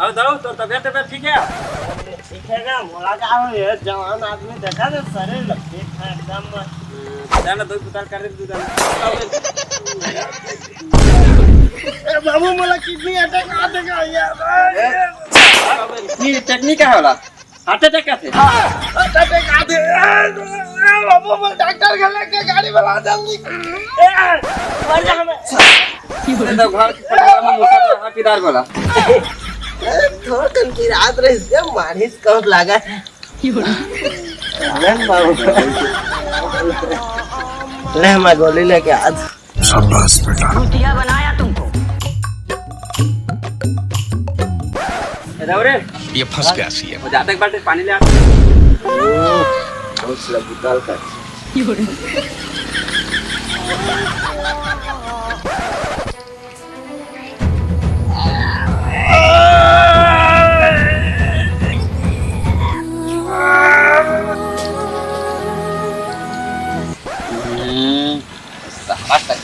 और दाऊ तो तबियत ठीक है? ठीक है ना, मोला का ये जवान आदमी देखा तो शरीर लगती है एकदम। जाना दो पुताल कर दे तू जाना। ए बाबू मोला किडनी अटैक आ देगा यार। ये टेक्निक है वाला हार्ट अटैक का थे। अटैक आ दे बाबू, मैं डॉक्टर के लेके गाड़ी में आ जल्दी। मर जा मैं। ये तो घर के पटावा में मुसा तो हाथीदार बोला। थोड़ा कन की रात रही से मारिस कब लगा है। ले बाबू, ले मैं गोली लेके आज। शाबाश बेटा। भूतिया बनाया तुमको। दौरे ये फंस गया सी है। वो जाते एक बाल्टी पानी ले आ। बहुत सा बुताल का।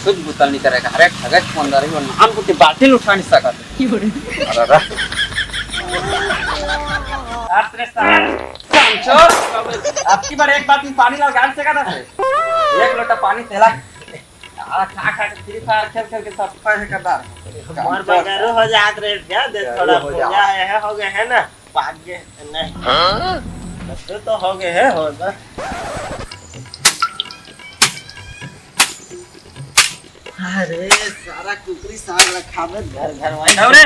कुछ बुतल नहीं करेगा। हर एक ठगत पंद्रह ही नाम को ते बाल्टी उठा नहीं सकता। अरे आपकी बार एक बात में पानी ला गाड़ से था। एक लोटा पानी तेला खा खा के फ्री फायर खेल खेल के सब फायर करता। और बगैर हो जात रे क्या दे थोड़ा पूजा है हो गए है ना पाग गए नहीं। हां तो हो गए है हो गए। अरे सारा कुकरी साग रखा में घर घर वाई दौरे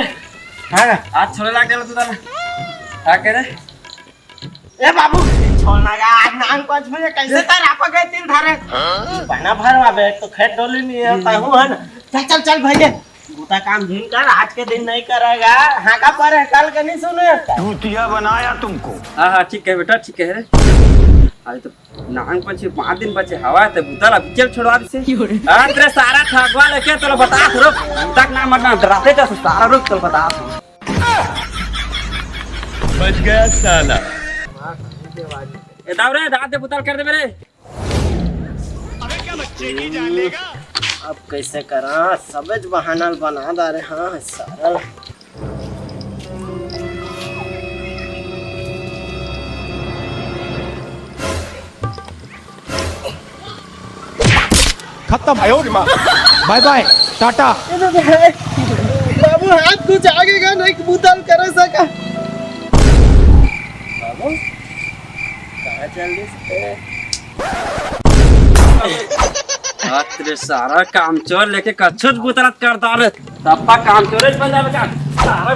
हां आज छोड़े लाग गेल तू दाना का करे। ए बाबू छोड़ना का आज नांग पांच बजे कैसे तर आप गए तीन धारे बना भरवा बे तो खेत डोली नहीं है कहूं है ना। चल चल चल भैया बूटा काम झील कर आज के दिन नहीं करेगा। हां का पर है कल के नहीं सुने भूतिया बनाया तुमको। हां हां ठीक है बेटा ठीक है। आज तो नांग पछे 5 दिन बचे हवा ते बुतला बिचल छोड़वा से। हां तेरे सारा ठगवा लेके तो बता थरो तक ना मरना डराते तो सारा रुक तो बता। बच गया साला। ए दावरे दांत दे बुतल कर दे मेरे। अबे क्या बच्चे की जान लेगा। अब कैसे करा सबज बहाना बना दे रे। हां सरल खत्म। Bye bye Tata. बाबू हाथ कुछ आगेगा नहीं बुतल कर सका। बाबू कहां चल दिस हां तेरे सारा काम चोर लेके कछुत बुतरत करता रे तप्पा काम चोर बन जा बेटा सारा